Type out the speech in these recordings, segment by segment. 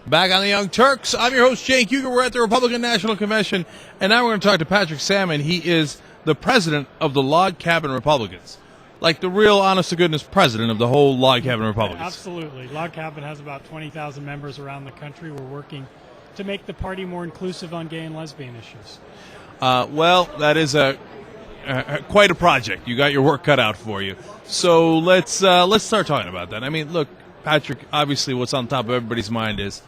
Back on the Young Turks, I'm your host, Cenk Uygur. We're at the Republican National Convention, and now we're going to talk to Patrick Salmon. He is the president of the Log Cabin Republicans. Like the real, honest-to-goodness president of the whole Log Cabin Republicans. Absolutely. Log Cabin has about 20,000 members around the country. We're working to make the party more inclusive on gay and lesbian issues. Well, that is quite a project. You got your work cut out for you. So let's start talking about that. I mean, look, Patrick, obviously what's on top of everybody's mind is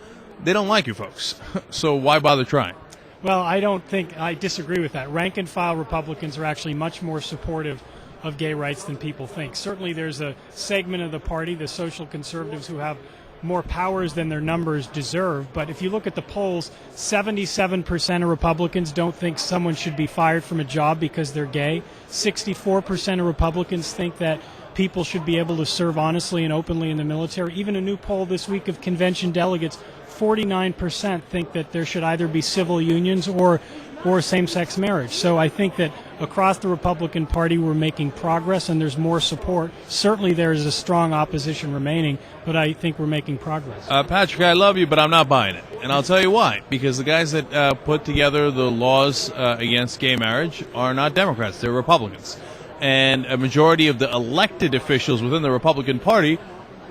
they don't like you folks. So why bother trying? Well, I disagree with that. Rank and file Republicans are actually much more supportive of gay rights than people think. Certainly there's a segment of the party, the social conservatives, who have more powers than their numbers deserve. But if you look at the polls, 77% of Republicans don't think someone should be fired from a job because they're gay. 64% of Republicans think that people should be able to serve honestly and openly in the military. Even a new poll this week of convention delegates, 49% think that there should either be civil unions or same-sex marriage. So I think that across the Republican Party we're making progress and there's more support. Certainly there is a strong opposition remaining, but I think we're making progress. Patrick, I love you, but I'm not buying it. And I'll tell you why. Because the guys that put together the laws against gay marriage are not Democrats. They're Republicans. And a majority of the elected officials within the Republican Party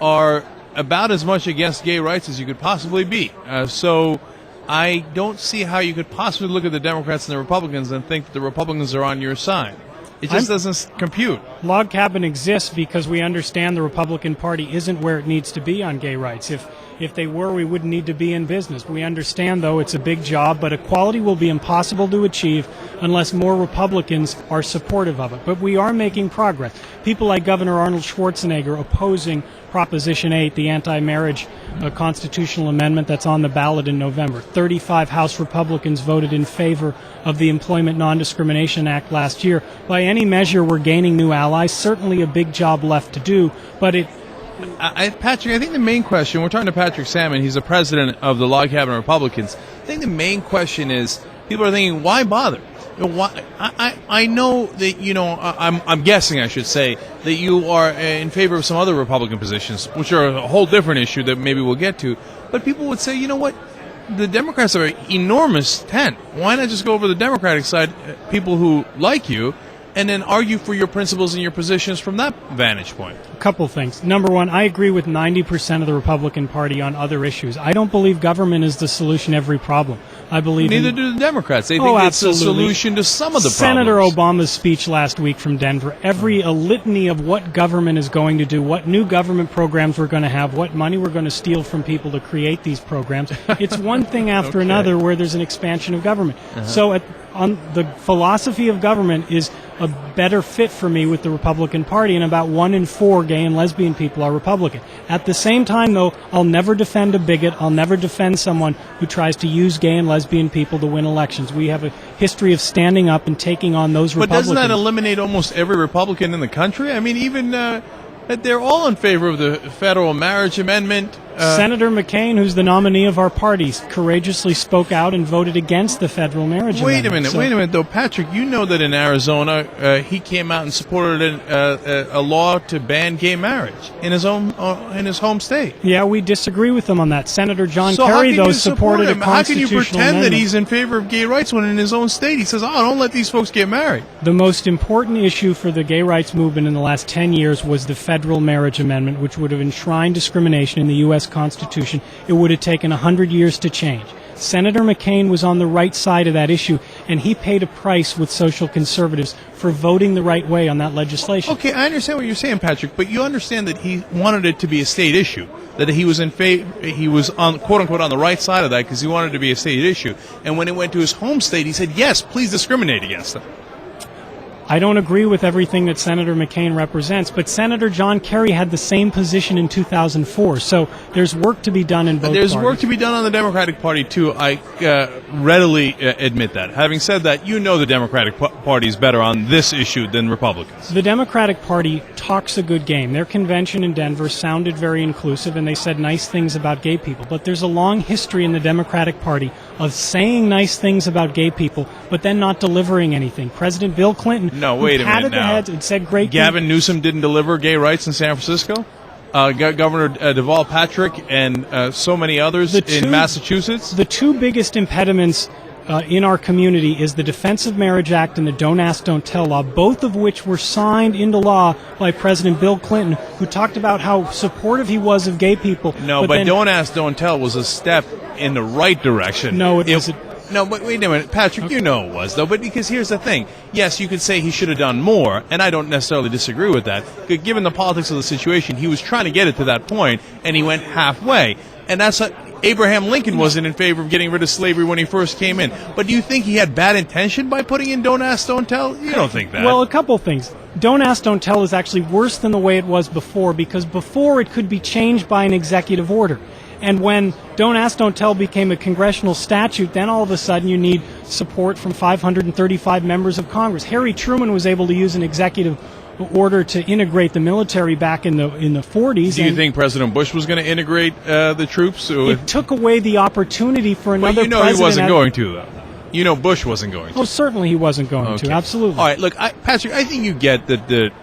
are about as much against gay rights as you could possibly be. So I don't see how you could possibly look at the Democrats and the Republicans and think that the Republicans are on your side. It just doesn't compute. Log Cabin exists because we understand the Republican Party isn't where it needs to be on gay rights. If they were, we wouldn't need to be in business. We understand, though, it's a big job, but equality will be impossible to achieve unless more Republicans are supportive of it. But we are making progress. People like Governor Arnold Schwarzenegger opposing Proposition 8, the anti-marriage constitutional amendment that's on the ballot in November. 35 House Republicans voted in favor of the Employment Non-Discrimination Act last year. By any measure, we're gaining new allies. Certainly a big job left to do, but Patrick, I think the main question, we're talking to Patrick Salmon, he's the president of the Log Cabin Republicans. I think the main question is, people are thinking, why bother? Why, I know that, I'm guessing, I should say, that you are in favor of some other Republican positions, which are a whole different issue that maybe we'll get to. But people would say, you know what, the Democrats are an enormous tent. Why not just go over the Democratic side, people who like you, and then argue for your principles and your positions from that vantage point? A couple things. Number one, I agree with 90% of the Republican Party on other issues. I don't believe government is the solution to every problem. I believe neither do the Democrats. They think it's a solution to some of the Senator problems. Obama's speech last week from Denver, a litany of what government is going to do, what new government programs we're going to have, what money we're going to steal from people to create these programs. It's one thing after another where there's an expansion of government. So on the philosophy of government is a better fit for me with the Republican Party, and about 1 in 4 gay and lesbian people are Republican. At the same time, though, I'll never defend a bigot. I'll never defend someone who tries to use gay and lesbian people to win elections. We have a history of standing up and taking on those Republicans. But doesn't that eliminate almost every Republican in the country? I mean, even they're all in favor of the federal marriage amendment. Senator McCain, who's the nominee of our party, courageously spoke out and voted against the federal marriage amendment. Wait a minute, though, Patrick. You know that in Arizona, he came out and supported a law to ban gay marriage in his home state. Yeah, we disagree with him on that. Senator John Kerry, though, supported a constitutional How can you pretend amendment. that he's in favor of gay rights when in his own state he says, don't let these folks get married? The most important issue for the gay rights movement in the last 10 years was the federal marriage amendment, which would have enshrined discrimination in the U.S. Constitution. It would have taken 100 years to change. Senator McCain was on the right side of that issue, and he paid a price with social conservatives for voting the right way on that legislation. Okay, I understand what you're saying, Patrick, but you understand that he wanted it to be a state issue, that he was he was on, quote unquote, on the right side of that because he wanted it to be a state issue. And when it went to his home state, he said, yes, please discriminate against them. I don't agree with everything that Senator McCain represents, but Senator John Kerry had the same position in 2004. So there's work to be done in both There's parties. work to be done on the Democratic Party, too. I readily admit that. Having said that, you know the Democratic Party is better on this issue than Republicans. The Democratic Party talks a good game. Their convention in Denver sounded very inclusive, and they said nice things about gay people. But there's a long history in the Democratic Party of saying nice things about gay people, but then not delivering anything. President Bill Clinton No, wait a minute now. and said great Gavin Newsom didn't deliver gay rights in San Francisco? Governor Deval Patrick, and so many others in Massachusetts? The two biggest impediments in our community is the Defense of Marriage Act and the Don't Ask, Don't Tell law, both of which were signed into law by President Bill Clinton, who talked about how supportive he was of gay people. No, but Don't Ask, Don't Tell was a step in the right direction. No, it wasn't. No, but wait a minute, Patrick, you know it was, though. But because here's the thing. Yes, you could say he should have done more, and I don't necessarily disagree with that. But given the politics of the situation, he was trying to get it to that point, and he went halfway. And that's what Abraham Lincoln wasn't in favor of getting rid of slavery when he first came in. But do you think he had bad intention by putting in Don't Ask, Don't Tell? You don't think that. Well, a couple things. Don't Ask, Don't Tell is actually worse than the way it was before, because before it could be changed by an executive order. And when Don't Ask, Don't Tell became a congressional statute, then all of a sudden you need support from 535 members of Congress. Harry Truman was able to use an executive order to integrate the military back in the 40s. Do you think President Bush was going to integrate the troops? It took away the opportunity for another president. But he wasn't going to, though. You know Bush wasn't going to. Oh, certainly he wasn't going to. Absolutely. All right, look, Patrick, I think you get that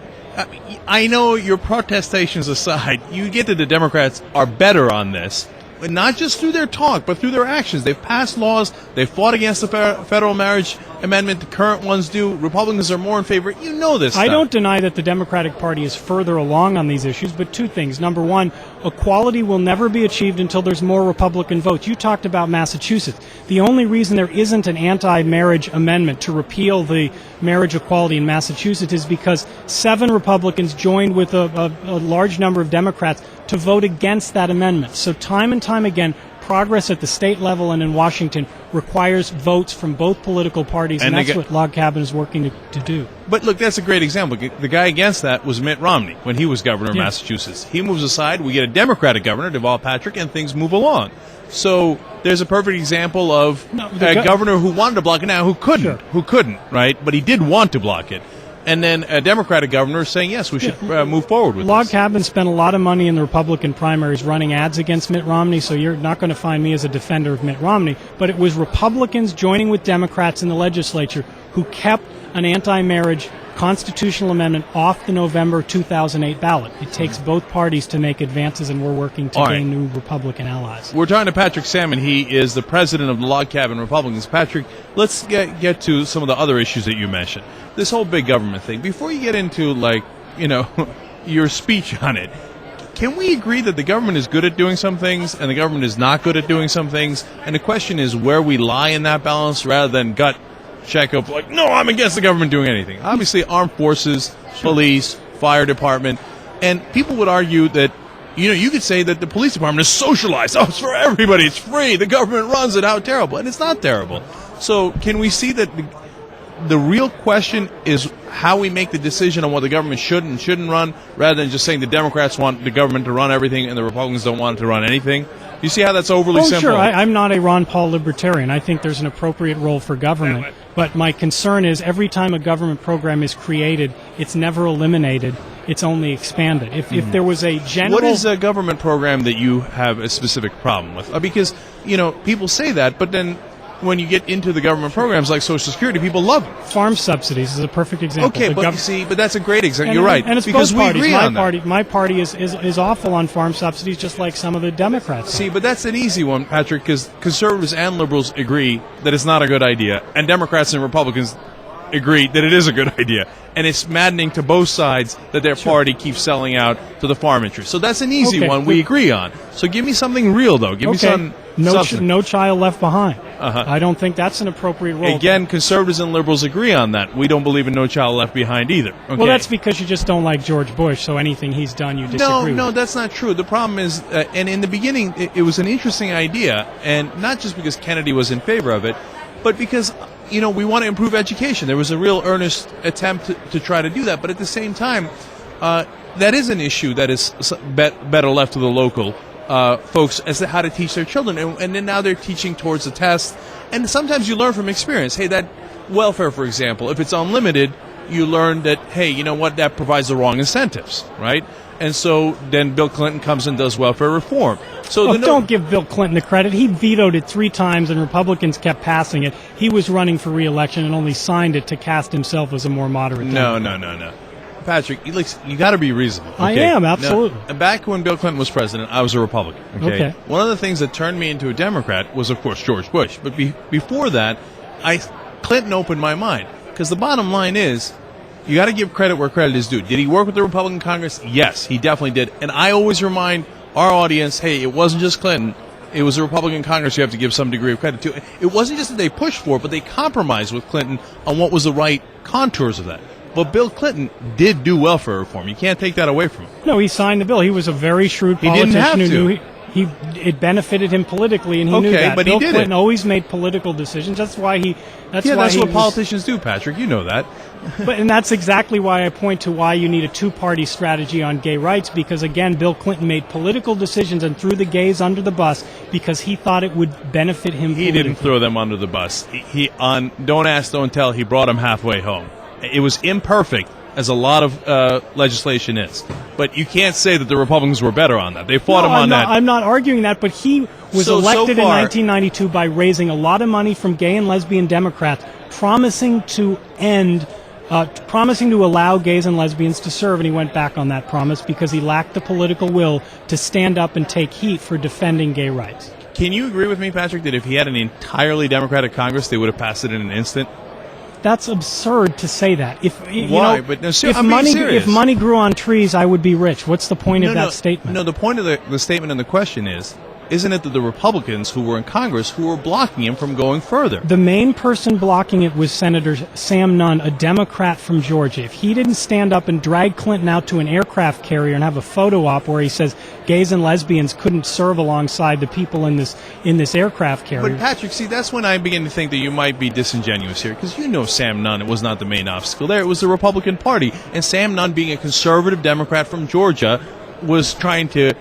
I know your protestations aside, you get that the Democrats are better on this, not just through their talk, but through their actions. They've passed laws. They've fought against the federal marriage amendment. The current ones do. Republicans are more in favor. You know this stuff. I don't deny that the Democratic Party is further along on these issues, but two things. Number one, equality will never be achieved until there's more Republican votes. You talked about Massachusetts. The only reason there isn't an anti-marriage amendment to repeal the marriage equality in Massachusetts is because 7 Republicans joined with a large number of Democrats to vote against that amendment. So time and time again, progress at the state level and in Washington requires votes from both political parties, and that's what Log Cabin is working to do. But look, that's a great example. The guy against that was Mitt Romney when he was governor of Massachusetts. He moves aside, we get a Democratic governor, Deval Patrick, and things move along. So there's a perfect example of a governor who wanted to block it now, who couldn't, right? But he did want to block it. And then a Democratic governor saying, yes, we should move forward with Log this. Cabin spent a lot of money in the Republican primaries running ads against Mitt Romney, so you're not going to find me as a defender of Mitt Romney. But it was Republicans joining with Democrats in the legislature who kept an anti-marriage constitutional amendment off the November 2008 ballot. It takes both parties to make advances, and we're working to gain new Republican allies. We're talking to Patrick Salmon. He is the president of the Log Cabin Republicans. Patrick, let's get to some of the other issues that you mentioned. This whole big government thing. Before you get into, your speech on it, can we agree that the government is good at doing some things and the government is not good at doing some things? And the question is where we lie in that balance rather than gut check of no, I'm against the government doing anything. Obviously, armed forces, police, fire department, and people would argue that, you could say that the police department is socialized. Oh, it's for everybody. It's free. The government runs it. How terrible. And it's not terrible. So can we see that the real question is how we make the decision on what the government should and shouldn't run, rather than just saying the Democrats want the government to run everything and the Republicans don't want it to run anything? You see how that's overly simple? Sure. I'm not a Ron Paul libertarian. I think there's an appropriate role for government. But my concern is every time a government program is created, it's never eliminated. It's only expanded. If there was a general... What is a government program that you have a specific problem with? Because, people say that, but then when you get into the government programs like Social Security, people love them. Farm subsidies is a perfect example. Okay, but that's a great example. You're right. And it's because both parties. We agree on that. My party is awful on farm subsidies, just like some of the Democrats. See, but that's an easy one, Patrick, because conservatives and liberals agree that it's not a good idea, and Democrats and Republicans agree that it is a good idea. And it's maddening to both sides that their party keeps selling out to the farm interest. So that's an easy one we agree on. So give me something real, though. Give me some substance. No child left behind. I don't think that's an appropriate role. Again, conservatives and liberals agree on that. We don't believe in no child left behind either. Okay? Well, that's because you just don't like George Bush, so anything he's done you disagree with. No, that's not true. The problem is, and in the beginning, it was an interesting idea, and not just because Kennedy was in favor of it, but because we want to improve education. There was a real earnest attempt to try to do that, but at the same time, that is an issue that is better left to the local folks as to how to teach their children. And then now they're teaching towards the test. And sometimes you learn from experience. Hey, that welfare, for example, if it's unlimited, you learn that, hey, you know what, that provides the wrong incentives, right? And so then Bill Clinton comes and does welfare reform. So don't give Bill Clinton the credit. He vetoed it 3 times, and Republicans kept passing it. He was running for re-election and only signed it to cast himself as a more moderate Democrat. No. Patrick, you got to be reasonable. Okay? I am, absolutely. Now, back when Bill Clinton was president, I was a Republican. Okay. One of the things that turned me into a Democrat was, of course, George Bush. But before that, Clinton opened my mind. Because the bottom line is, you got to give credit where credit is due. Did he work with the Republican Congress? Yes, he definitely did. And I always remind our audience, hey, it wasn't just Clinton. It was the Republican Congress you have to give some degree of credit to. It wasn't just that they pushed for it, but they compromised with Clinton on what was the right contours of that. But Bill Clinton did do welfare reform. You can't take that away from him. No, he signed the bill. He was a very shrewd politician who knew it benefited him politically, and he knew that. But Bill he did Clinton always made political decisions. That's why he. That's what politicians do, Patrick. You know that. And that's exactly why I point to why you need a two-party strategy on gay rights, because, again, Bill Clinton made political decisions and threw the gays under the bus because he thought it would benefit him politically. He didn't throw them under the bus. He on Don't Ask, Don't Tell, he brought them halfway home. It was imperfect, as a lot of legislation is. But you can't say that the Republicans were better on that. They fought him on that. I'm not arguing that, but he was elected in 1992 by raising a lot of money from gay and lesbian Democrats, promising to allow gays and lesbians to serve, and he went back on that promise because he lacked the political will to stand up and take heat for defending gay rights. Can you agree with me, Patrick, that if he had an entirely Democratic Congress, they would have passed it in an instant? That's absurd to say that. Why? But no, if money grew on trees, I would be rich. What's the point of that statement? No, the point of the statement and the question is, isn't it that the Republicans who were in Congress who were blocking him from going further? The main person blocking it was Senator Sam Nunn, a Democrat from Georgia. If he didn't stand up and drag Clinton out to an aircraft carrier and have a photo op where he says gays and lesbians couldn't serve alongside the people in this aircraft carrier. But Patrick, see, that's when I begin to think that you might be disingenuous here, because you know Sam Nunn was not the main obstacle there. It was the Republican Party, and Sam Nunn, being a conservative Democrat from Georgia, was trying to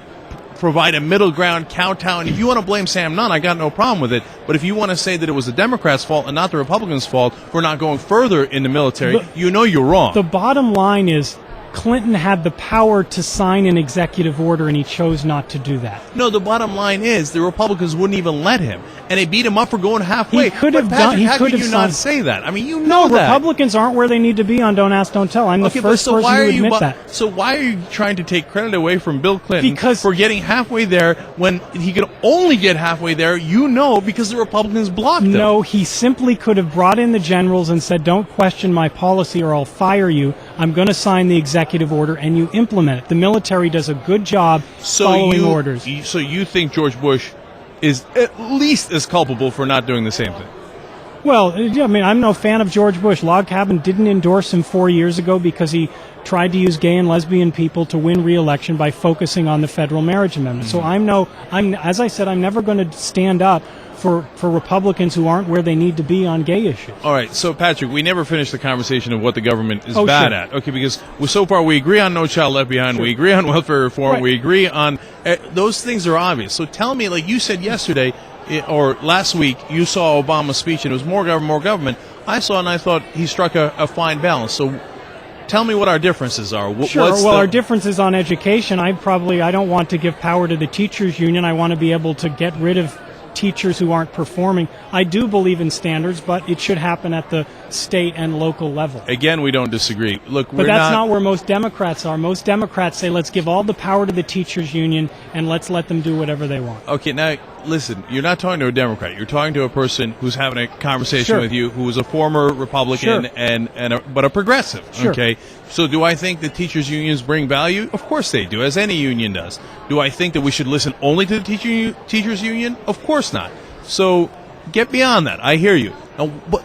provide a middle ground kowtow. And if you want to blame Sam Nunn, I got no problem with it. But if you want to say that it was the Democrats' fault and not the Republicans' fault for not going further in the military, you know you're wrong. The bottom line is Clinton had the power to sign an executive order, and he chose not to do that. No, the bottom line is the Republicans wouldn't even let him, and they beat him up for going halfway. He could have done. How could you not say that? I mean, you know that. Republicans aren't where they need to be on Don't Ask, Don't Tell. I'm the first person to admit that. So why are you trying to take credit away from Bill Clinton for getting halfway there when he could only get halfway there? Because the Republicans blocked him. No, he simply could have brought in the generals and said, "Don't question my policy, or I'll fire you. I'm going to sign the executive order, and you implement it." The military does a good job following orders. So you think George Bush is at least as culpable for not doing the same thing? Well, I mean, I'm no fan of George Bush. Log Cabin didn't endorse him 4 years ago because he tried to use gay and lesbian people to win re-election by focusing on the federal marriage amendment. So as I said, I'm never going to stand up for Republicans who aren't where they need to be on gay issues. All right, so Patrick, we never finished the conversation of what the government is bad at. Okay, because so far we agree on No Child Left Behind, we agree on welfare reform, we agree on those things are obvious. So tell me, like you said yesterday or last week, you saw Obama's speech and it was more government. I saw and I thought he struck a fine balance. So tell me what our differences are. Our differences on education, I don't want to give power to the teachers union. I want to be able to get rid of teachers who aren't performing. I do believe in standards, but it should happen at the state and local level. Again, we don't disagree. Look, but that's not where most Democrats are. Most Democrats say, let's give all the power to the teachers union and let's let them do whatever they want. Okay, now listen, you're not talking to a Democrat. You're talking to a person who's having a conversation with you who was a former Republican but a progressive. Okay, so do I think that teachers unions bring value? Of course they do, as any union does. Do I think that we should listen only to the teachers union? Of course not. So get beyond that. I hear you.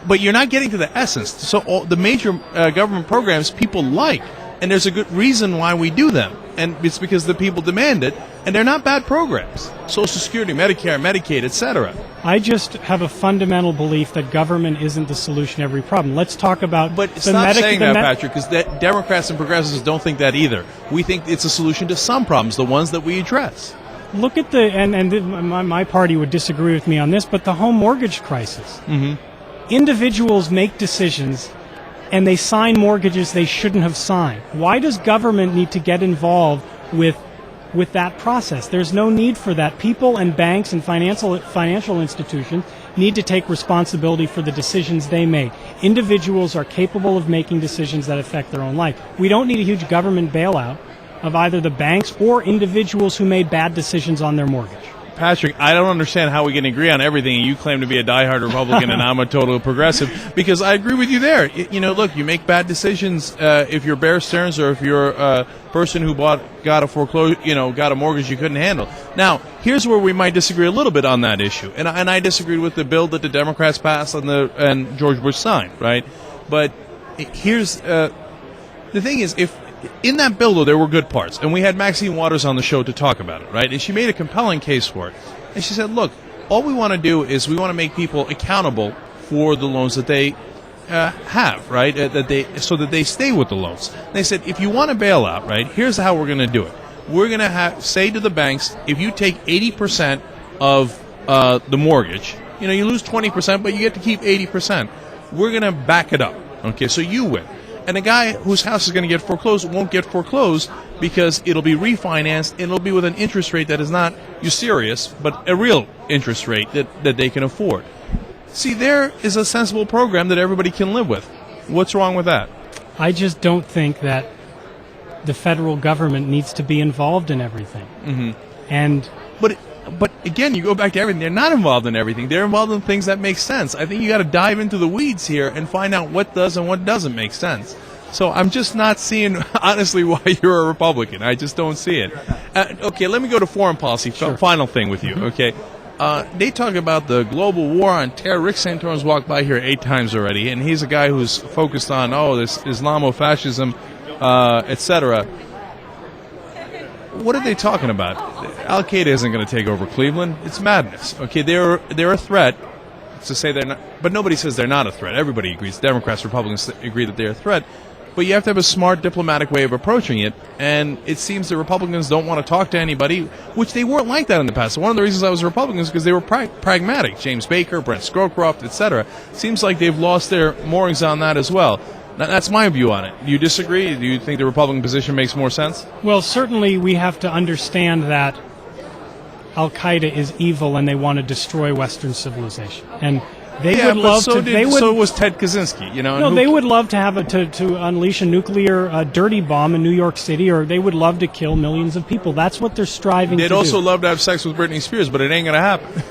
But you're not getting to the essence. So all the major government programs people like, and there's a good reason why we do them. And it's because the people demand it, and they're not bad programs. Social Security, Medicare, Medicaid, etc. I just have a fundamental belief that government isn't the solution to every problem. Let's talk about... But stop saying that, Patrick, because Democrats and progressives don't think that either. We think it's a solution to some problems, the ones that we address. Look at my party would disagree with me on this, but the home mortgage crisis. Mm-hmm. Individuals make decisions and they sign mortgages they shouldn't have signed. Why does government need to get involved with with that process. There's no need for that. People and banks and financial institutions need to take responsibility for the decisions they make. Individuals are capable of making decisions that affect their own life. We don't need a huge government bailout of either the banks or individuals who made bad decisions on their mortgage. Patrick, I don't understand how we can agree on everything, and you claim to be a diehard Republican and I'm a total progressive, because I agree with you there. Look, you make bad decisions if you're Bear Stearns or if you're a person who got a mortgage you couldn't handle. Now, here's where we might disagree a little bit on that issue, and I disagreed with the bill that the Democrats passed and George Bush signed, right? But here's the thing is, if in that bill, though, there were good parts. And we had Maxine Waters on the show to talk about it, right? And she made a compelling case for it. And she said, look, all we want to do is we want to make people accountable for the loans that they have, right? So that they stay with the loans. They said, if you want to bail out, right, here's how we're going to do it. We're going to say to the banks, if you take 80% of the mortgage, you lose 20%, but you get to keep 80%. We're going to back it up. Okay, so you win. And the guy whose house is going to get foreclosed won't get foreclosed because it'll be refinanced and it'll be with an interest rate that is not usurious, but a real interest rate that they can afford. See, there is a sensible program that everybody can live with. What's wrong with that? I just don't think that the federal government needs to be involved in everything. Mm-hmm. But again, you go back to everything. They're not involved in everything. They're involved in things that make sense. I think you got to dive into the weeds here and find out what does and what doesn't make sense. So I'm just not seeing, honestly, why you're a Republican. I just don't see it. Okay, let me go to foreign policy. Sure. Final thing with you, okay? They talk about the global war on terror. Rick Santorum's walked by here 8 times already, and he's a guy who's focused on, this Islamofascism, etc. What are they talking about? Al-Qaeda isn't going to take over Cleveland. It's madness. Okay, they're a threat. To say they're not, but nobody says they're not a threat. Everybody agrees. Democrats, Republicans agree that they're a threat. But you have to have a smart diplomatic way of approaching it. And it seems the Republicans don't want to talk to anybody, which they weren't like that in the past. So one of the reasons I was a Republican is because they were pragmatic. James Baker, Brent Scowcroft, etc. Seems like they've lost their moorings on that as well. Now, that's my view on it. Do you disagree? Do you think the Republican position makes more sense? Well, certainly we have to understand that Al-Qaeda is evil and they want to destroy Western civilization. And they would love so to. So was Ted Kaczynski, No, they would love to have to unleash a nuclear dirty bomb in New York City, or they would love to kill millions of people. That's what they're striving to do. They'd also love to have sex with Britney Spears, but it ain't going to happen.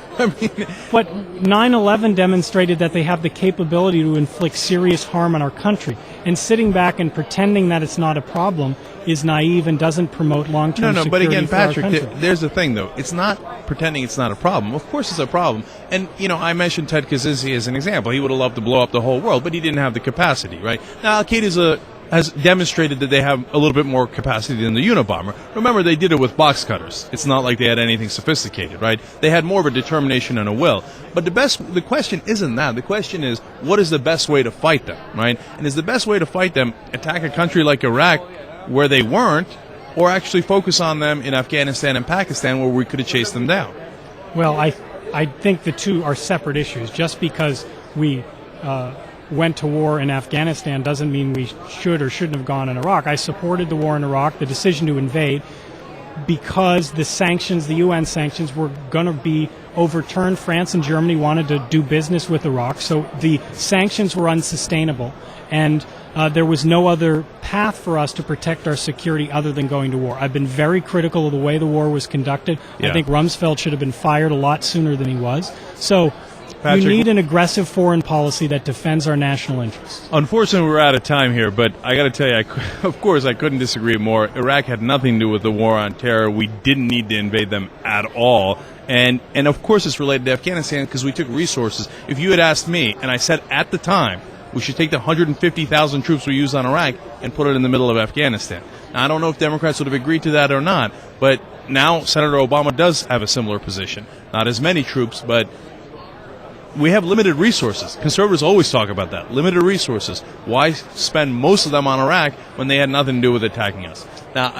But 9/11 demonstrated that they have the capability to inflict serious harm on our country. And sitting back and pretending that it's not a problem is naive and doesn't promote long-term security but again, for our Patrick, country. there's the thing, though. It's not pretending it's not a problem. Of course it's a problem. And, I mentioned Ted Kaczynski as an example. He would have loved to blow up the whole world, but he didn't have the capacity, right? Now, Al-Qaeda has demonstrated that they have a little bit more capacity than the Unabomber. Remember, they did it with box cutters. It's not like they had anything sophisticated, right? They had more of a determination and a will. But the question isn't that. The question is, what is the best way to fight them, right? And is the best way to fight them attack a country like Iraq where they weren't, or actually focus on them in Afghanistan and Pakistan where we could have chased them down? Well, I think the two are separate issues. Just because we went to war in Afghanistan doesn't mean we should or shouldn't have gone in Iraq. I supported the war in Iraq, the decision to invade, because the UN sanctions were going to be overturned. France and Germany wanted to do business with Iraq, so the sanctions were unsustainable. And there was no other path for us to protect our security other than going to war. I've been very critical of the way the war was conducted. Yeah. I think Rumsfeld should have been fired a lot sooner than he was. So Patrick, we need an aggressive foreign policy that defends our national interests. Unfortunately, we're out of time here, but I got to tell you, of course, I couldn't disagree more. Iraq had nothing to do with the war on terror. We didn't need to invade them at all. And of course, it's related to Afghanistan because we took resources. If you had asked me, and I said at the time, we should take the 150,000 troops we used on Iraq and put it in the middle of Afghanistan. Now, I don't know if Democrats would have agreed to that or not, but now Senator Obama does have a similar position. Not as many troops, but we have limited resources. Conservatives always talk about that. Limited resources. Why spend most of them on Iraq when they had nothing to do with attacking us? Now,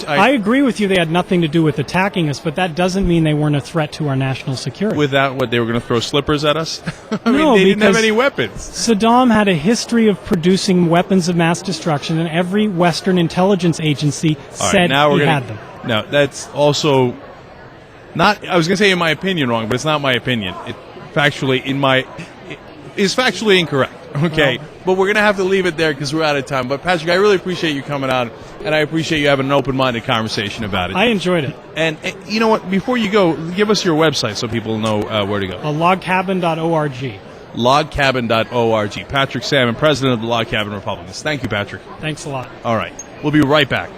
I agree with you they had nothing to do with attacking us, but that doesn't mean they weren't a threat to our national security. Without what, they were going to throw slippers at us? No, they didn't have any weapons. Saddam had a history of producing weapons of mass destruction, and every Western intelligence agency said he had them. Now, that's also not, I was going to say in my opinion wrong, but it's not my opinion. It factually, is factually incorrect. Okay, Well, but we're going to have to leave it there because we're out of time. But, Patrick, I really appreciate you coming on, and I appreciate you having an open-minded conversation about it. I enjoyed it. And you know what? Before you go, give us your website so people know where to go. Logcabin.org. Logcabin.org. Patrick Salmon, president of the Log Cabin Republicans. Thank you, Patrick. Thanks a lot. All right. We'll be right back.